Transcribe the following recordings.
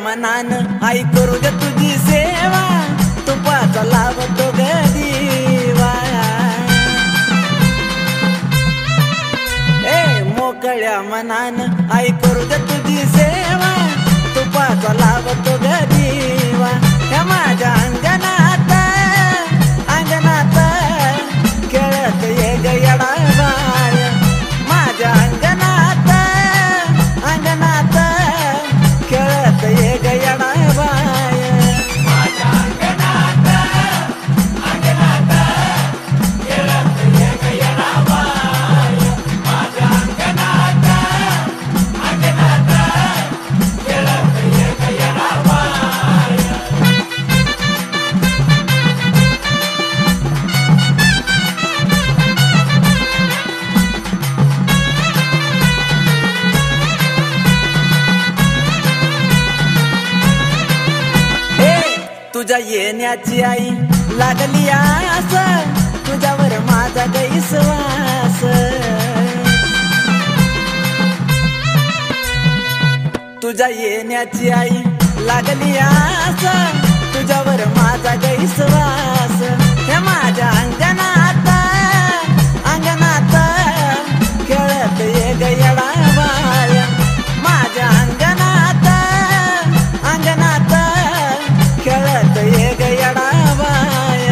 मनान आई करू दे तुझी सेवा, तुपाचा लावतो ग दिवा। मोकळ्या मनान आई करू दे तुझी सेवा, तुपाचा लावतो ग दिवा। ह्या माझ्या अंगणात अंगणात खेळत ये ग येडा बाळ, माझ्या अंगणात अंगणात खेळत ये ग येडा बाळ। माझ्या अंगणात अंगणात खेळत ये ग येडा बाळ, माझ्या अंगणात अंगणात खेळत ये ग येडा बाळ। तुझ्या येण्याची आई लागली आस, तुझ्यावर माझा गैसवास। तुझ्या येण्याची आई लागली आस, तुझ्यावर माझा गैसवास। हे माझ्या अंगणात अंगणात खेळत ये ग येडा बाळ, माझ्या अंगणात अंगणात खेळत ये ग येडा बाळ।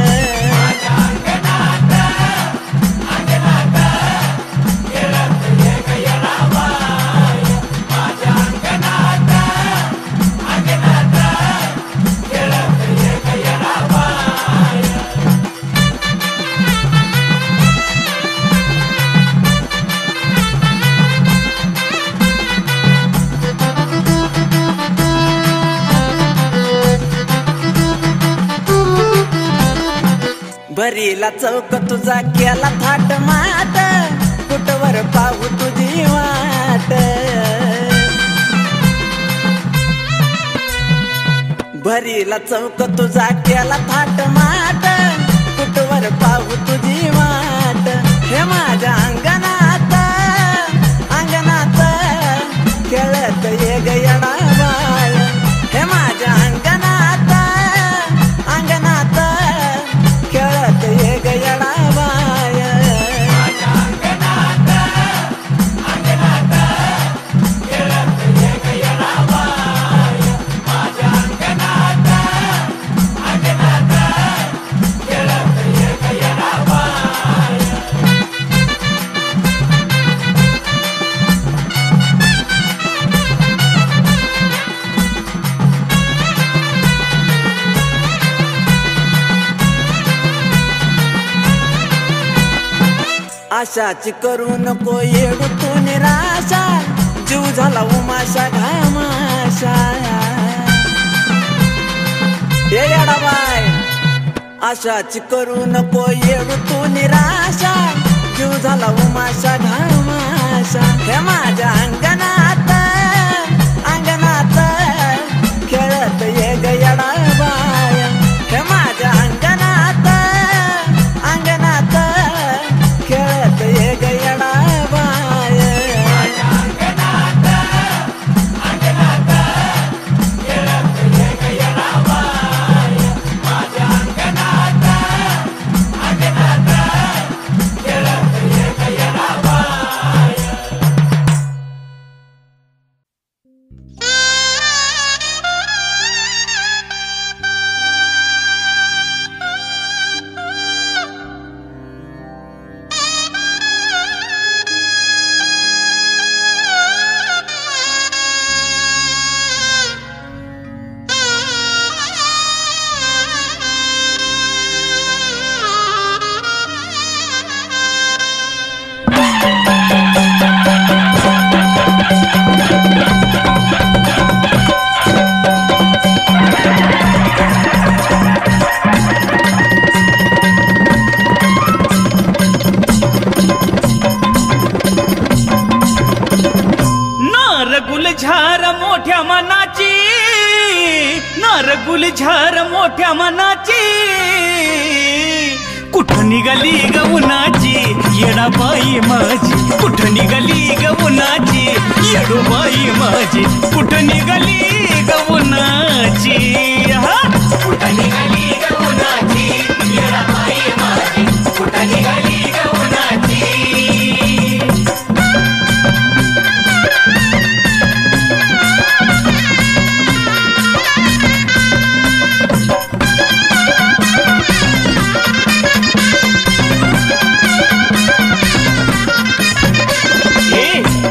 माझ्या अंगणात अंगणात खेळत ये ग येडा बाळ, माझ्या अंगणात अंगणात खेळत ये ग येडा बाळ। भरीला चौक तुझा केला थाट माट, कुठवर पाहू तुझी वाट। भरीला चौक तुझा केला थाट माट, कुठवर पाहू तुझी वाट। हे माझ्या अंगणात अंगणात खेळत ये ग येडा बाळ, हे माझ्या अंगणात अंगणात खेळत ये ग येडा बाळ। माझ्या अंगणात अंगणात खेळत ये ग येडा बाळ, माझ्या अंगणात अंगणात खेळत ये ग येडा बाळ। आशाची करू नको येडू तू निराशा, जीव झाला उमाशा घामाशा। ये येडा बाय, आशाची करू नको येडू तू निराशा, जीव झाला उमाशा घामाशा। हे माझ्या अंगणात अंगणात खेळत ये ग येडा बाय, हे माझ्या अंगणात अंगणात खेळत ये ग येडा बाय। माझ्या अंगणात अंगणात खेळत ये ग येडा बाळ, माझ्या अंगणात अंगणात खेळत ये ग येडा बाळ। गुलझार मोठ्या मनाची, नार गुलझार मोठ्या मनाची, कुठं निघाली ग उन्हाची येडाबाई माझी, कुठं निघाली ग उन्हाची येडूबाई माझी, कुठं निघाली ग उन्हाची हा कुठं निघाली ग उन्हाची येडाबाई माझी कुठं निघाली ग उन्हाची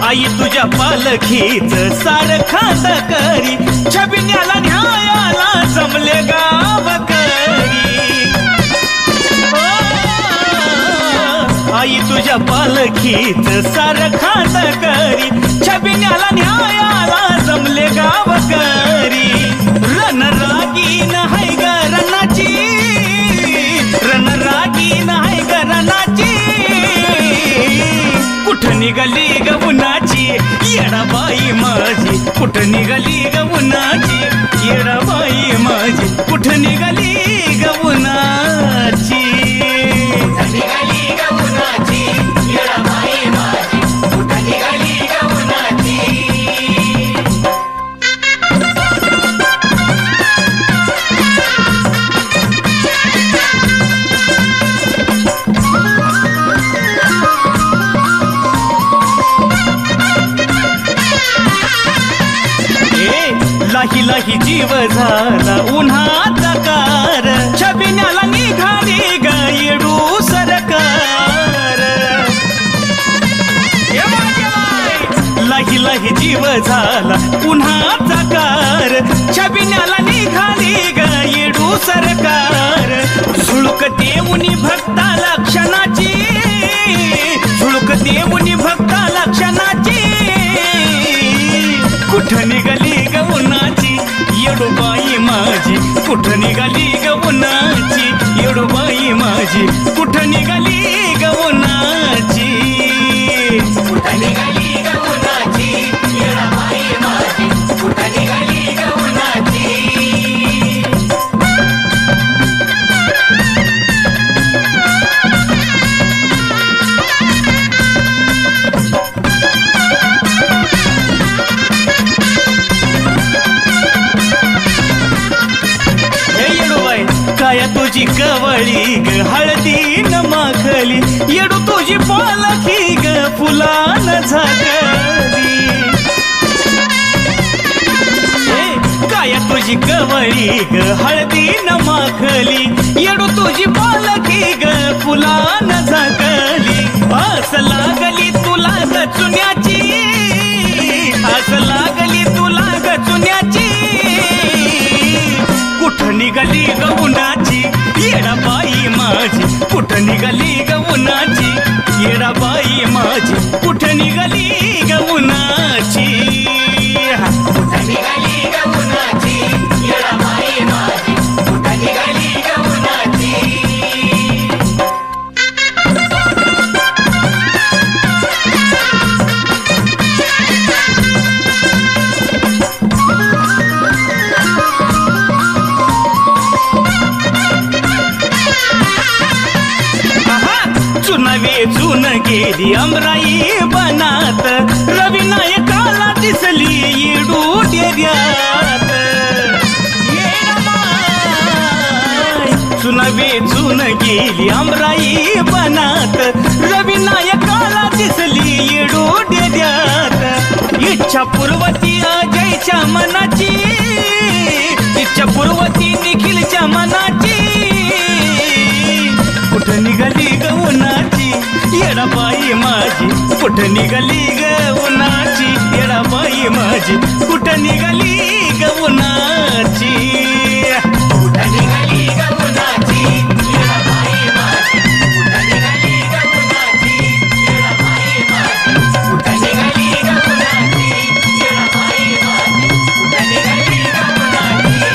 आई तुझ्या पालखीच सार खात करी छबिन्याला न्यायाला जमले गावकरी आई तुझ्या पालखीच सार खात करी छबिन्याला न्यायाला जमले गावकरी रणरागीन हाय ग रणाची रणरागीन हाय ग रणाची कुठं निघाली ग उन्हाची येडाबाई माझी कुठं निघाली ग उन्हाची येडाबाई माझी कुठं निघाली ग उन्हाची निघाली ग उन्हाची येडाबाई माझी कुठं निघाली ग उन्हाची लाही लाही जीव झाला उन्हाचा कार छबिन्याला निघाली ग येडू सरकार लाही लाही जीव झाला उन्हाचा कार छबिन्याला निघाली ग येडू सरकार झुळक देऊनी भक्ता लक्षणाची झुळक देऊनी भक्ता लक्षणाची कुठं निघाली ग उन्हाची येडूबाई माझी कुठं निघाली ग उन्हाची येडूबाई माझी कुठं निघाली ग उन्हाची कुठं निघाली ग उन्हाची येडाबाई माझी कुठं निघाली ग उन्हाची काया तुझी कवळी ग हळदी न माखली येडू तुझी पालखी ग फुलान झाकली काया तुझी कवळी ग हळदी न माखली येडू तुझी पालखी ग फुलान झाकली आस लागली तुला ग चुन्याची आस लागली तुला ग चुन्याची कुठं निघाली ग उन्हाची येडाबाई माझी कुठं निघाली ग उन्हाची येडाबाई माझी कुठं निघाली ग उन्हाची कुठं निघाली ग उन्हाची येडाबाई माझी कुठं निघाली ग उन्हाची वेचून गेली अमराई बनात रविनायकाला दिसली येडू डेऱ्यात चुना वेचून गेली अमराई बनात रविनायकाला दिसली येडू डेऱ्यात इच्छा पूर्वती अजयच्या मनाची इच्छा पूर्वती निखिलच्या मनाची कुठं निघाली ग उन्हाची येडाबाई माझी कुठं निघाली ग उन्हाची येडाबाई माझी कुठं निघाली ग उन्हाची कुठं निघाली ग उन्हाची येडाबाई माझी कुठं निघाली ग उन्हाची येडाबाई माझी कुठं निघाली ग उन्हाची येडाबाई माझी कुठं निघाली ग उन्हाची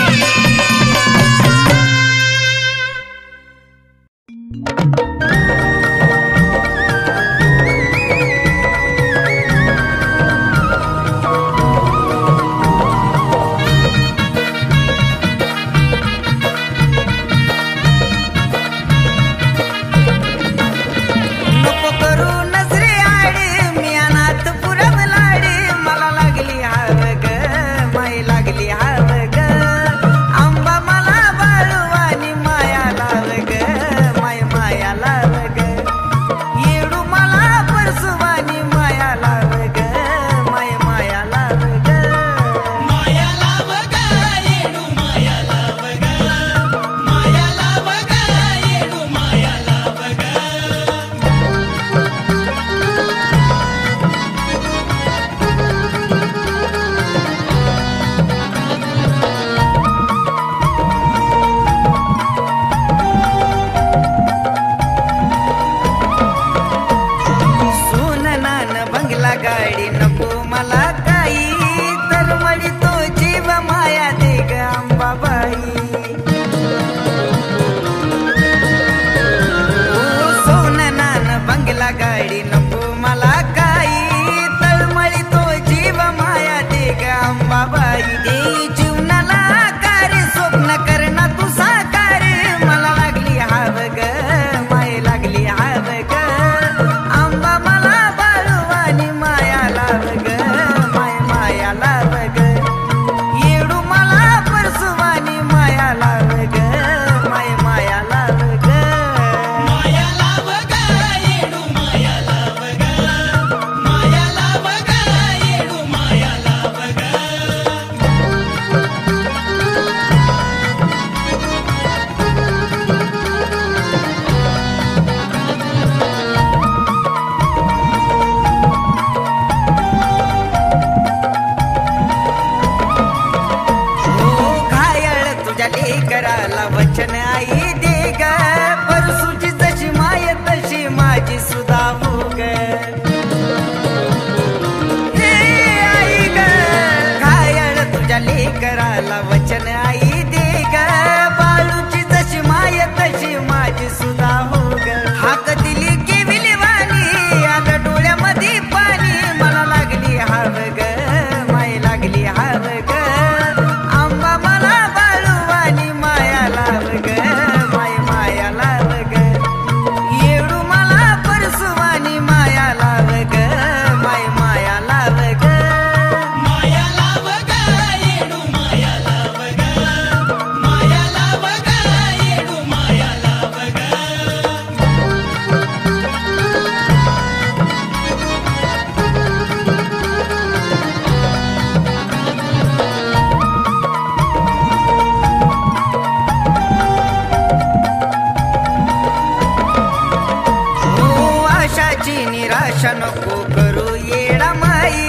नको करू येडा माई,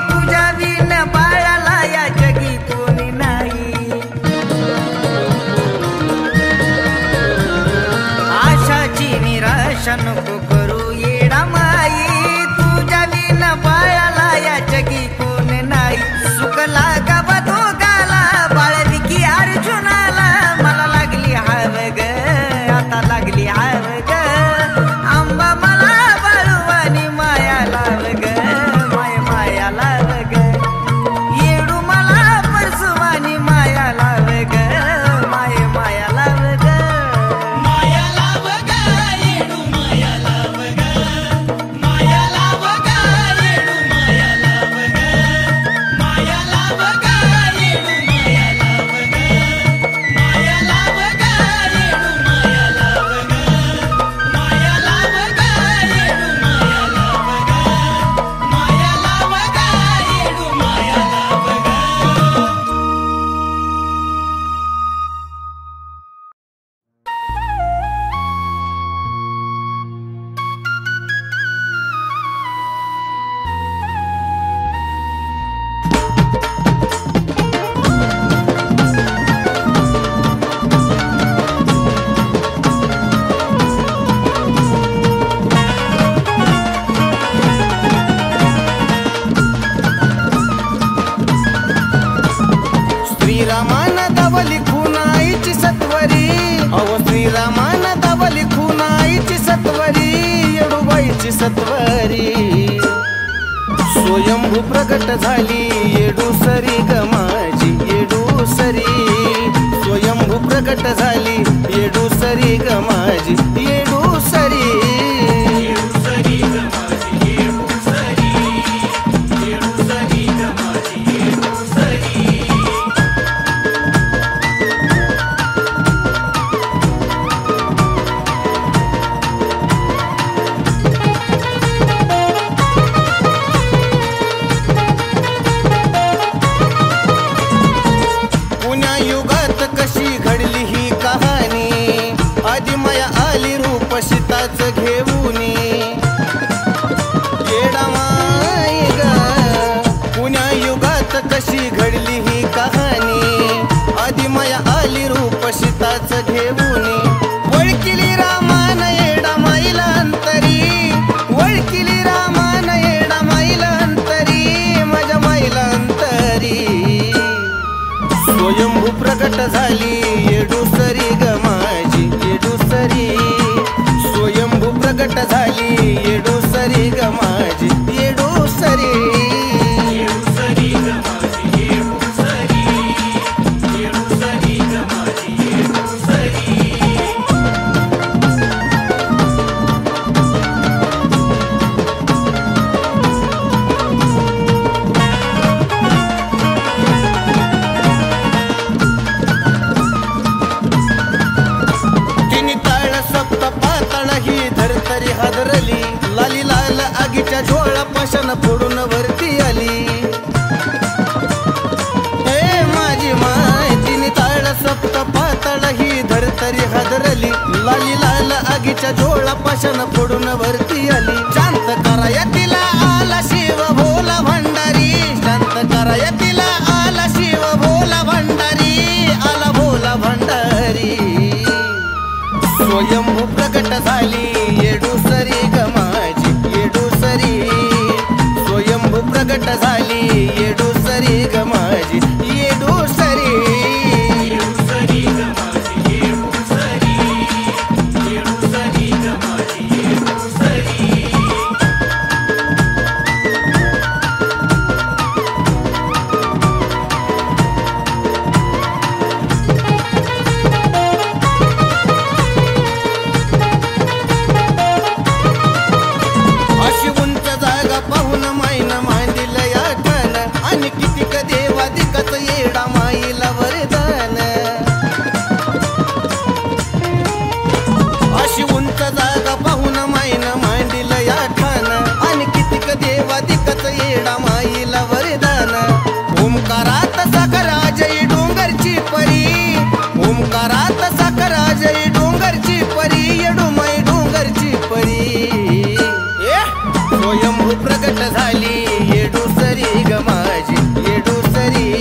तुझ्या विन बाळाला या जगी कोणी नाही. आशाची निराशा नको करू येडा माई, तुझ्या विन बाळाला या जगी कोण नाही. सुकला गावा दोघाला बाळविकी अर्जुनाला, मला लागली हाव ग आता लागली हाव ग. आंबा मला बाळूवानी माया लाव ग, माय माया लाव ग. येडू मला परसुवानी माया लाव ग, माय माया लाव ग. माया लाव ग येडू माया लाव ग, माया लाव ग येडू माया लाव ग, माया लाव ग येडू माया लाव ग, माया लाव ग येडू माया लाव ग, माया लाव ग येडू माया लाव ग, माया लाव ग येडू माया लाव ग. श्रीरामान दावली खुनाईची सत्वरी, अहो श्रीरामान दावली खुनाईची सत्वरी, येडूबाईची सत्वरी. स्वयंभू प्रगट झाली येडूसरी ग माझी येडूसरी, स्वयंभू प्रगट झाली येडूसरी ग माझी येडूसरी. येडूसरी ग माझी येडूसरी, येडूसरी ग माझी येडूसरी. पुण्या युगात कशी घडली ही कहाणी, आदिमाया आली रूप सीताच घेऊनी. येडा माई ग, पुण्या युगात कशी घडली ही कहाणी, आदिमाया आली रूप सीताच घेऊनी. वळकिली रामान येडा माईला अंतरी, वळकिली रामान येडा माईला अंतरी, माझ्या माईला अंतरी. स्वयंभू प्रगट झाली येडूसरी ग माझी येडूसरी, स्वयंभू प्रगट झाली येडूसरी ग माझी येडूसरी. येडूसरी ग माझी येडूसरी, येडूसरी ग माझी येडूसरी. तिने ताळ सप्त पाताळ ही धरतरी हादरली, लाली लाल आगीच्या झोळा पाशानं फोडून वरती आली. हे माझी माय, तिने ताळ सप्त पाताळ ही धरतरी हादरली, लाली लाल आगीच्या झोळा पाशानं फोडून वरती आली. शांत कराया तिला आला शिव भोला भंडारी, शांत कराया तिला आला शिव भोला भंडारी, आला भोला भंडारी. स्वयंभू प्रगट झाली येडूसरी ग माझी येडूसरी, स्वयंभू प्रगट झाली येडूसरी ग माझी येडूसरी. येडूसरी ग माझी येडूसरी, येडूसरी ग माझी येडूसरी. अशी उंच जागा पाहून माईन मांडिल या ठण, आणि स्वयंभू प्रगट झाली येडूसरी ग माझी येडूसरी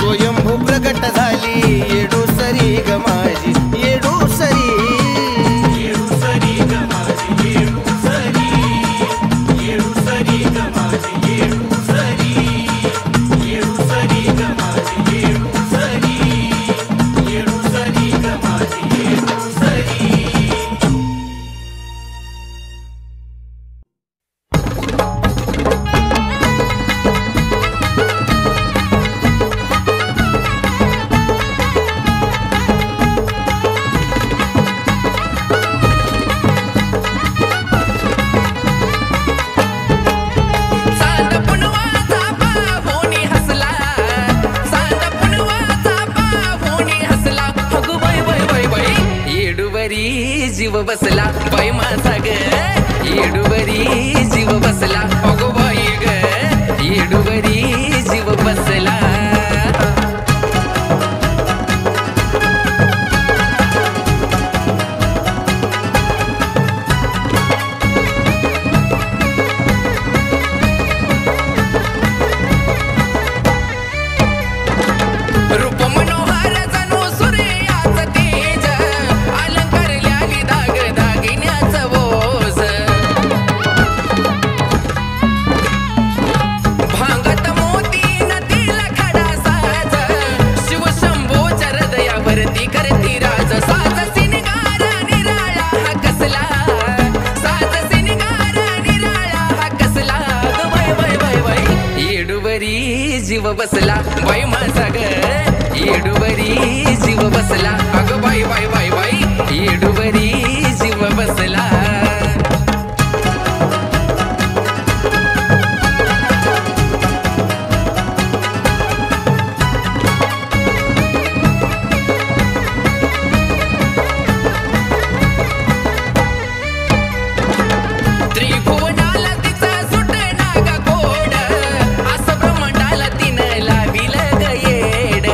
स्वयंभू प्रगट झाली येडूसरी ग माझी येडूसरी येडूसरी ग माझी येडूसरी येडूसरी ग माझी येडूसरी येडूसरी ग माझी येडूसरी येडूसरी ग माझी येडूसरी जीव बसला बाई माझा ग येडूवरी जीव बसला अगो बाई ग येडूवरी जीव बसला रूप मनोहर जणू सूर्याचं तेज अलंकारल्याली दाग दागिन्याचं ओझ भांगत मोती नदीला खडा साज शिवशंभूच्या हृदयावरती करती राज साज सिंगार निराळा हा कसला साज सिंगार निराळा हा कसला वय वय वय वय येडूवरी जीव बसला बाई माझा ग येडूवरी जीव बसला अगं बाई बाई बाई बाई येडूवरी जीव बसला त्रिभुवनाला तिचा सुटना ग गोड असं ब्रह्मांडाला तिनं लाविलं ग येड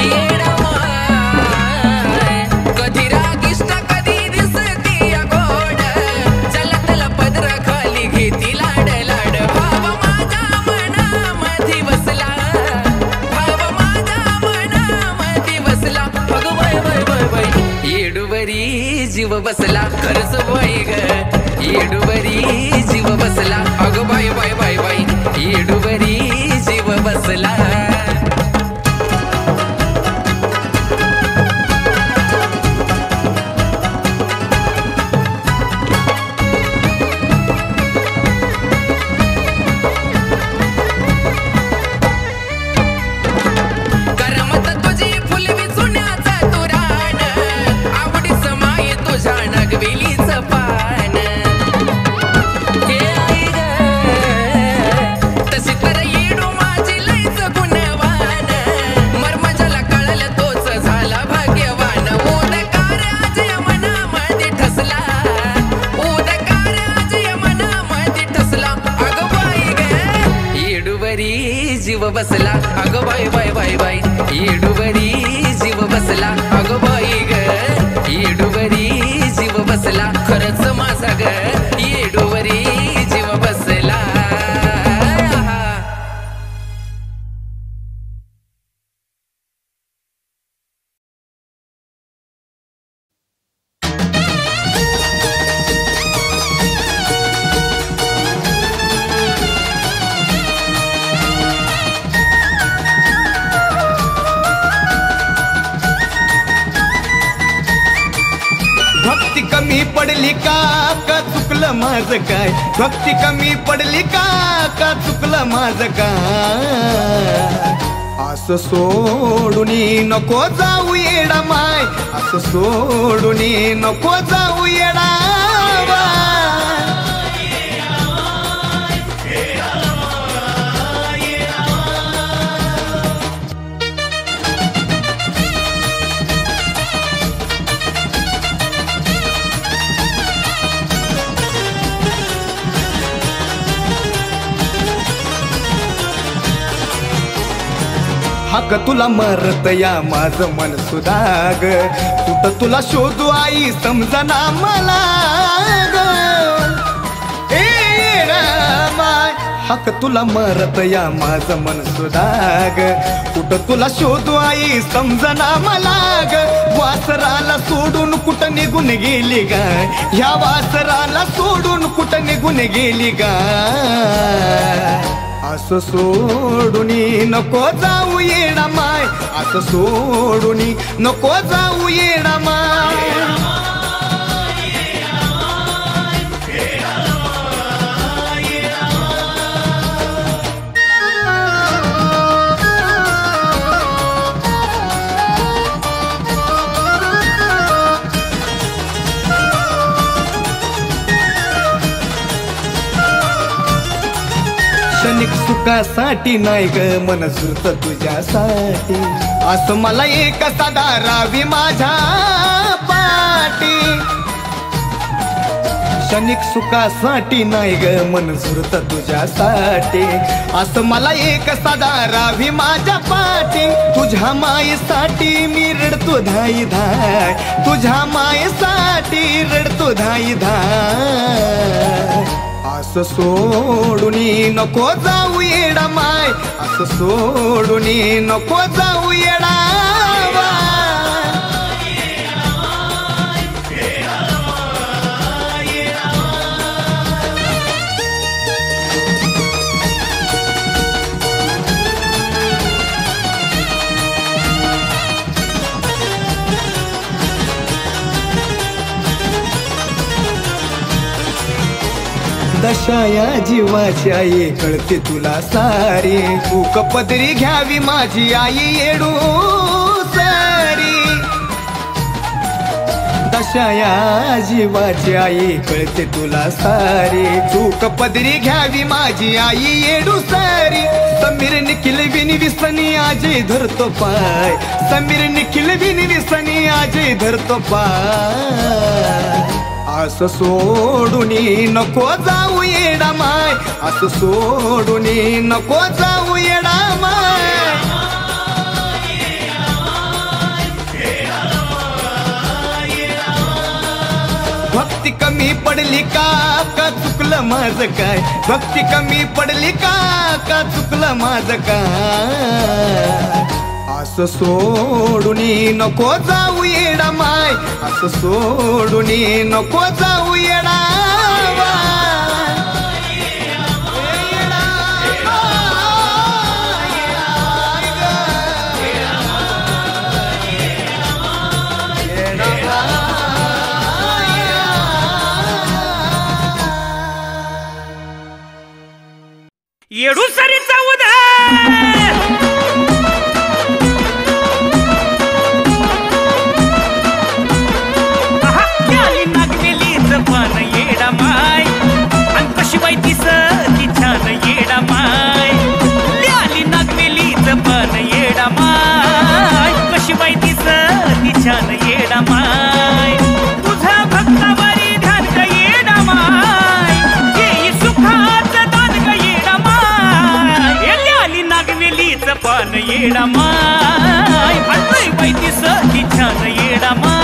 येड माय कधी रागिष्ट कधी दिसती गोड जलतल पदर खाली घेती लाड लाड भाव माझ्या मनामध्ये बसला भाव माझ्या मनामध्ये बसला अगं बाय बाय बाय बाय येडूवरी जीव बसला खरंच बाई ग येडूवरी जीव बसला अगं बाय बाय बाय बाय येडूवरी जीव बसला करमत तुझी फुलवी चुन्याचा तुराण आवडीच माये तुझ्या नगविलीच पान हे आई ग तशी तर येडू माझी लईच गुणवान मर्मजाला कळलं तोच झाला भाग्यवान उदकार आज या मनामध्ये ठसला उदकार आज या मनामध्ये ठसला अगं बाई ग येडूवरी जीव बसला अगं बाय बाय बाय बाय येडूवरी जीव बसला अगं बाई ग येडूवरी जीव बसला खरंच माझा ग येडूवरी जीव बसला भक्ती कमी पडली का चुकलं माझं काय भक्ती कमी पडली का चुकलं माझं काय असं सोडून नको जाऊ येडा माय असं सोडून नको जाऊ येडा हक तुला मरत या माझं मन सुधाग कुठं तुला शोधू आई समजना मला ग ए हाक तुला मारत या माझं मन सुदाग कुठं तुला शोधू आई समजना मला ग वासराला सोडून कुठं निघून गेली गाय ह्या वासराला सोडून कुठं निघून गेली गाय असं सोडून नको जाऊ येडा माय असं सोडून नको जाऊ येडा माय क्षणिक सुखासाठी नाही ग मन सुरत तुझ्यासाठी असं मला एक साधा रावी माझ्या पाठी क्षणिक सुखासाठी नाही ग मन सुरत तुझ्यासाठी असं मला एक साधा रावी माझ्या पाठी तुझ्या मायेसाठी मी रडतो धाई धाय तुझ्या मायेसाठी रडतो धाई धाय असं सोडून नको जाऊ येडा माय असं सोडून नको जाऊ येडा दशा या जीवाची आई कळते तुला सारी तू कपदरी घ्यावी माझी आई येडू सारी दशा या जीवाची आई कळते तुला सारी तू कपदरी घ्यावी माझी आई येडू सारी समीर निखिल बिन विसनी आजे धरतो पाय समीर निखिल बिन विसनी आजे धरतो पाय असं सोडून नको जाऊ येडा माय असं सोडून नको जाऊ येडा माय भक्ती कमी पडली का चुकलं माझं काय भक्ती कमी पडली का चुकलं माझं काय असं सोडून नको जाऊ येडा माय असं सोडून नको जाऊ येडा येडू सरीचा उद्या पान येडा माय आणि कशी बाई दिस ती छान येडा माय आली नागवेलीच पान येडा माय कशी बाई दिस ती छान येडा माय तुझा भक्तावरी ध्यान ग येडा माय ये सुखाचं दान ग येडा माय आली नागवेलीच पान येडा माय आणि बाई दिस ती छान येडा माय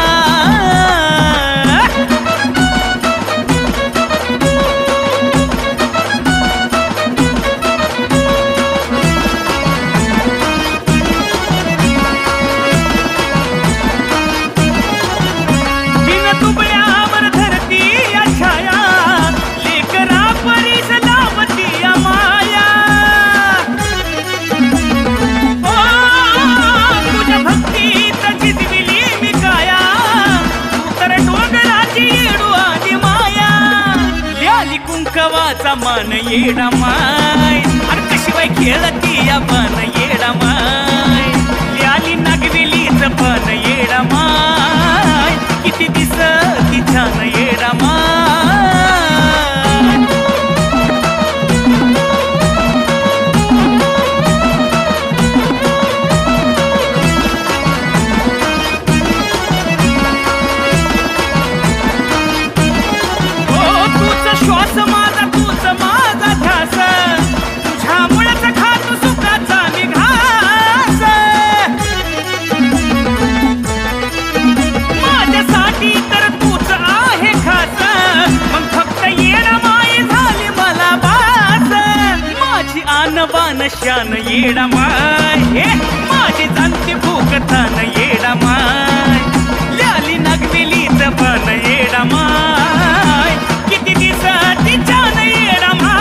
मान येडा माय अरे कशी बाई खेळती या पान येडा माय आली नागवेलीच पान येडा माय किती दिस ती छान येडा माय श्वास माझा तूच माझा ध्यास तुझ्यामुळेच खातो सुखाचा निघास माझ्यासाठी तर तूच आहे बाण शान येडा माय हे माझी जाणते भूकतान येडा माय ल्याली नागवेलीच पान येडा माय किती दिवसाची छान येडा माय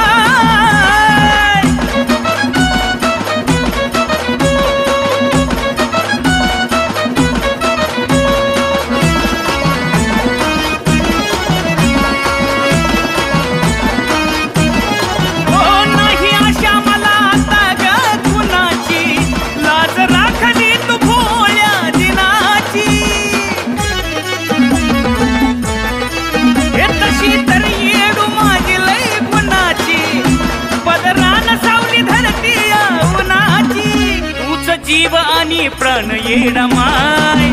जीव आणि प्राण येडा माय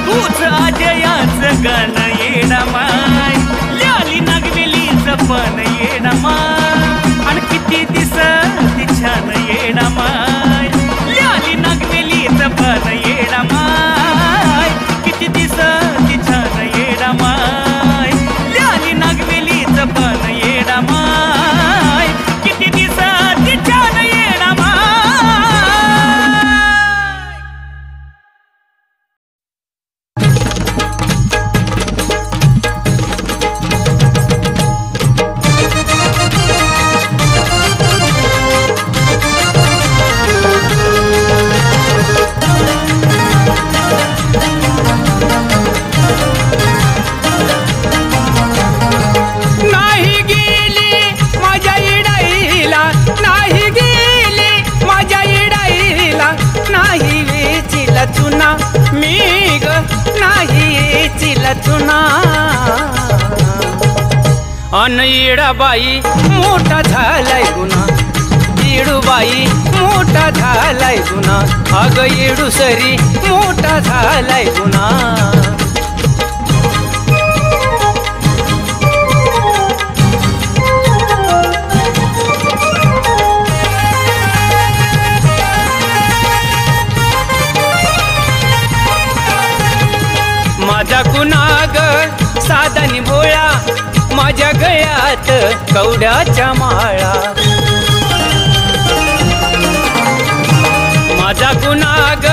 तूच आजयाच गाण येडा माय ल्याली नागवेलीच पान येडा माय आणि किती दिसती छान येडा माय ल्याली नागवेलीच पान येडा माय किती दिसती छान येडा माय ल्याली नागवेलीच पान येडा माय किती दिसती छान येडा माय अन येडाबाई मोठा झालाय गुन्हा येडूबाई मोठा झालाय गुन्हा अग येडूसरी मोठा झालाय गुन्हा माझा गुन्हाग साधानी भोळा माझ्या गळ्यात कवड्याच्या माळा माझा गुन्हाग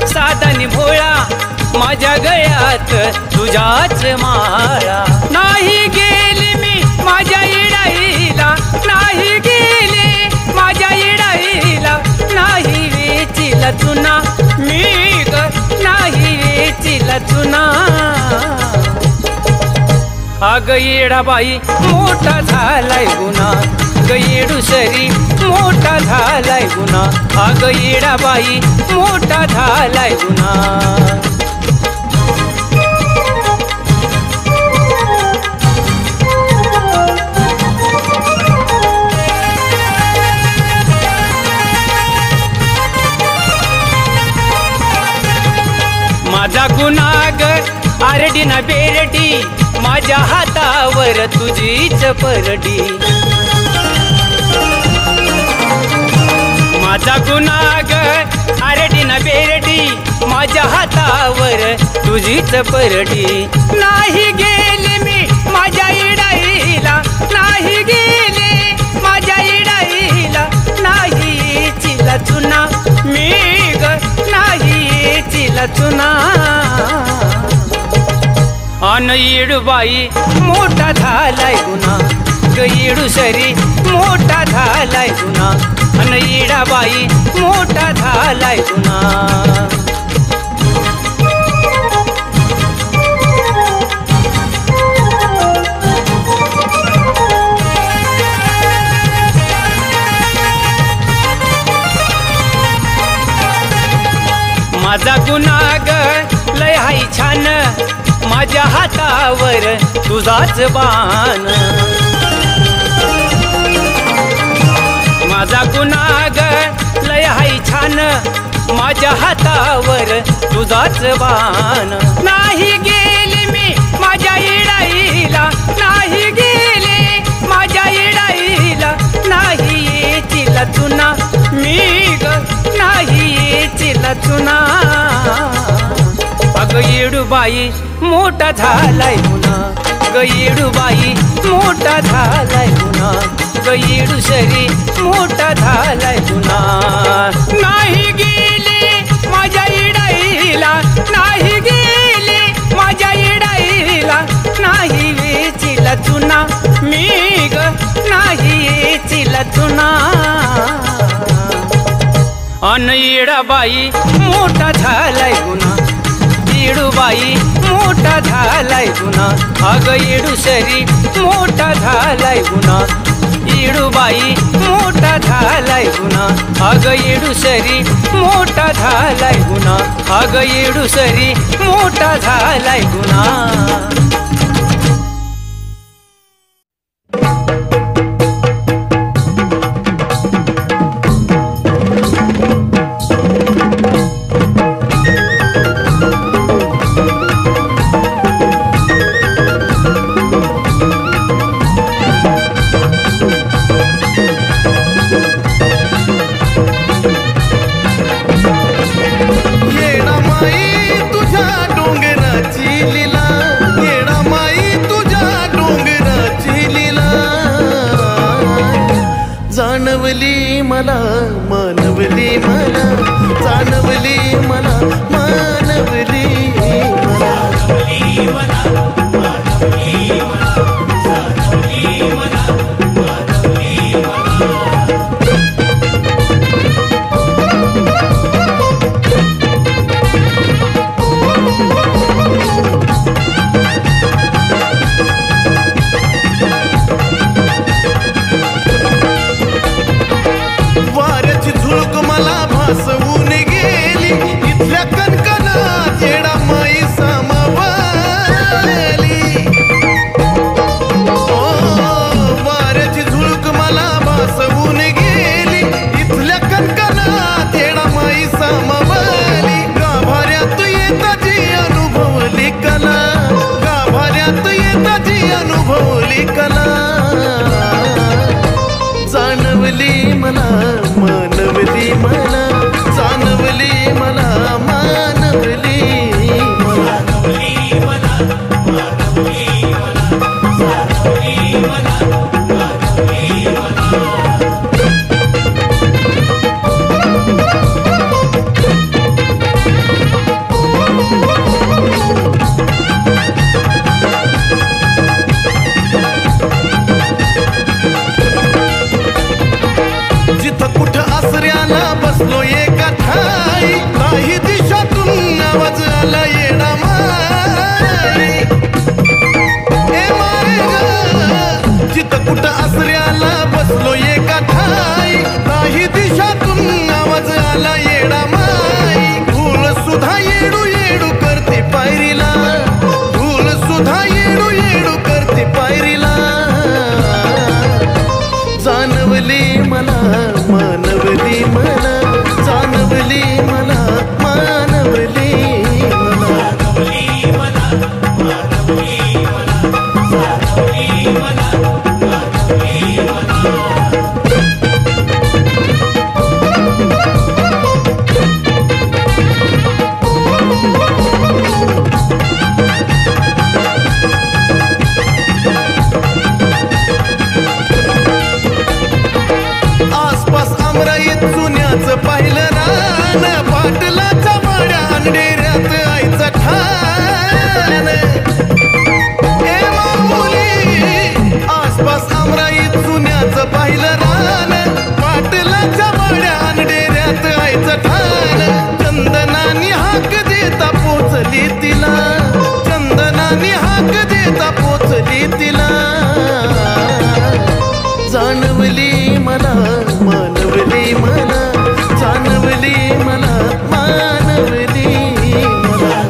साधानी भोळा माझ्या गळ्यात तुझ्याच माळा नाही गेली मी माझ्या इडाईला नाही गेली माझ्या इडाईला नाही वेचीला चुना मी ग नाही वेचीला चुना अग येडाबाई मोठा झालाय गुन्हा ग येडूसरी मोठा झालाय गुन्हा अग येडाबाई मोठा झालाय गुन्हा माझा गुन्हाग आरडी ना बेरडी माझ्या हातावर तुझीच परडी माझा गुन्हाग आरडी ना बेरडी माझ्या हातावर तुझीच परडी नाही गेली मी माझ्या इडाईला नाही गेली माझ्या इडाईला नाही चिला चुना मी ग नाही चिला चुना अन येडूबाई मोठा झालाय गुन्हा ग येडूसरी मोठा झालाय गुन्हा अन येडाबाई मोठा झालाय गुन्हा माझा गुन्हाग लय हाय छान माझ्या हातावर तुझाच बाण माझा गुन्हाग लय हाय छान माझ्या हातावर तुझाच बाण नाही गेली मी माझ्या इडाईला नाही गेली माझ्या इडाईला नाही येचीला चुना मी ग नाही येचीला चुना अग येडूबाई मोठा झालाय गुन्हा अग येडूबाई मोठा झालाय गुन्हा, ग येडूसरी मोठा झालाय गुन्हा. नाही गेली माझ्या इडाईला, नाही गेली माझ्या इडाईला, नाही वेचीला चुना मी ग, नाही वेचीला चुना. अन येडाबाई मोठा झालाय गुन्हा, येडूबाई मोठा झालाय गुन्हा. अग येडूसरी मोठा झालाय गुन्हा, येडूबाई मोठा झालाय गुन्हा. अग येडूसरी मोठा झालाय गुन्हा, अग येडूसरी मोठा झालाय गुन्हा. जाणवली मला मानवली मला, जाणवली मला मानवली मला. वाऱ्याची झुळूक मला भासवून गेली, इथल्या कणकणात येडामाई सामावली. वाऱ्याची झुळूक मला भासवून गेली, इथल्या कणकणात येडामाई सामावली. गाभाऱ्यात येताची अनुभवली कला, गाभाऱ्यात येताची अनुभवली कला. जाणवली मला मानवली मला, जाणवली मला मानवली मला. जिथं कुठं आसऱ्याला बसलो एका ठाई, काही दिशातून आवाज आला येडामाई. ए माय ग, जिथं कुठं आसऱ्याला बसलो एका ठाई, काही दिशातून आवाज आला येडामाई. धूळ सुद्धा येडू येडू करते पायरीला, धूळ सुद्धा येडू येडू करते पायरीला. जाणवली मला मानवली मला, जाणवली मला मानवली मला. आसपास आमराईत जुन्याचं पाहिलं रान, पाटलाच्या वाड्या अंधेऱ्यात आईचा ठाण. ए माऊली, आसपास आमराईत जुन्याचं पाहिलं रान, पाटलाच्या वाड्या अंधेऱ्यात आईचा ठाण. चंदनानी हाक देता पोचली तिला, चंदनानी हाक देता पोचली तिला. जाणवली मला मानवली मला, जाणवली मला मानवली मला.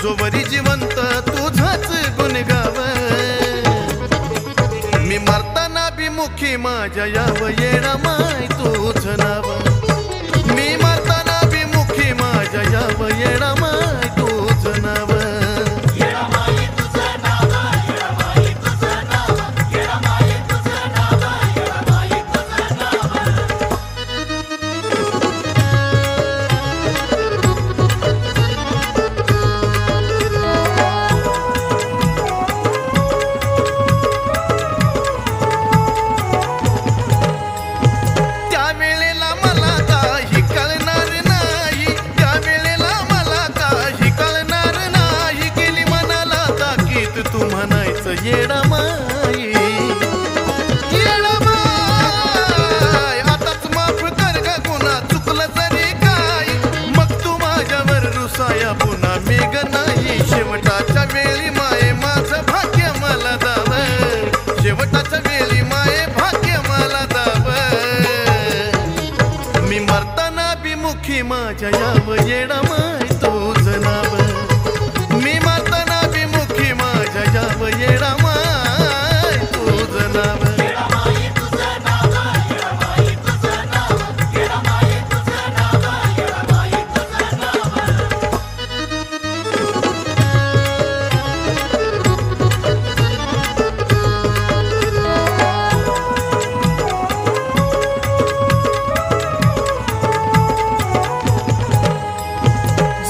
जोवरी जिवंत तुझाच गुण गाव मी मरताना बिमुखी माझ्या याव येणा माय तुझ नाव मी मरताना बिमुखी माझ्या याव येणा माय तुझ नाव येडा माई येडा माय आताच माफ कर ग गुन्हा चुकलं तरी काय मग तू माझ्यावर रुसाया पुन्हा मेघ नाही शेवटाच्या वेळी माये माझं भाग्य मला दाव शेवटाच्या वेळी माये भाग्य मला दाव मी मरताना बिमुखी माझ्या याव येडा माय तुझं नाव मी मरताना बिमुखी माझ्या याव येडा माय तुझं नाव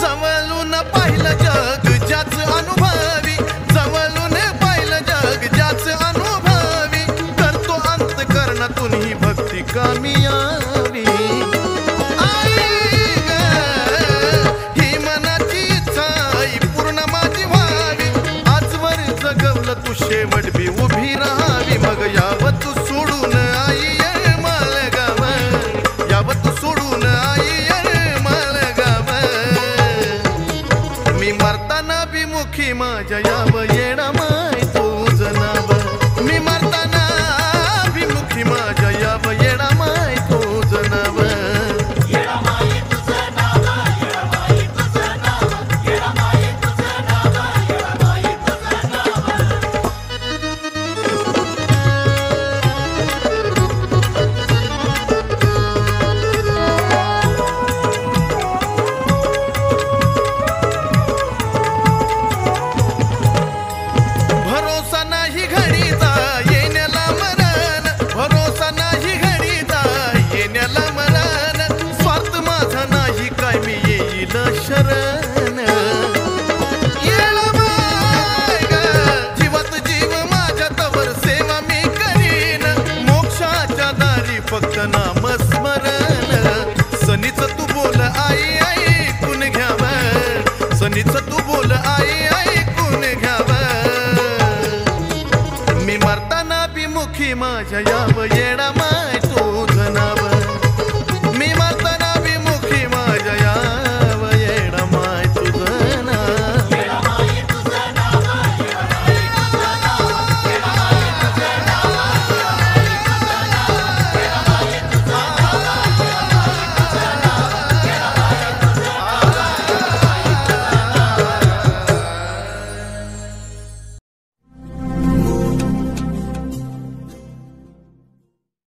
जवळून पाहिलं जग ज्याच अनुभवी जवळून पाहिलं जग ज्याच अनुभवी करतो अंतकरणातून ही भक्ती कामी यावी आई ग ही मनाची इच्छा आई पूर्ण माझी व्हावी आजवर जगवलं तू शेवट बी उभी राहावी मग यावं तू सोडून आई ये मालगाव यावं तू सोडून आई ये मालगाव मी मरताना बिमुखी माझ्या याव येणा माय तुझं नाव मी मरताना बिमुखी माझ्या याव येणा माय तुझं नाव भरोसा नाही घडीचा येण्याला मरण भरोसा नाही घडीचा येण्याला मरण स्वार्थ माझा नाही काय मी येईल शरण येणा माय ग जीवात जीव माझ्या तवर सेवा मी करीन मोक्षाच्या दारी फक्त नामस्मरण सनीच तू बोल आई ऐकून घ्याव सनीच तू बोल आई ऐकून घ्याव मी मरताना बिमुखी माझ्या याव येणा माय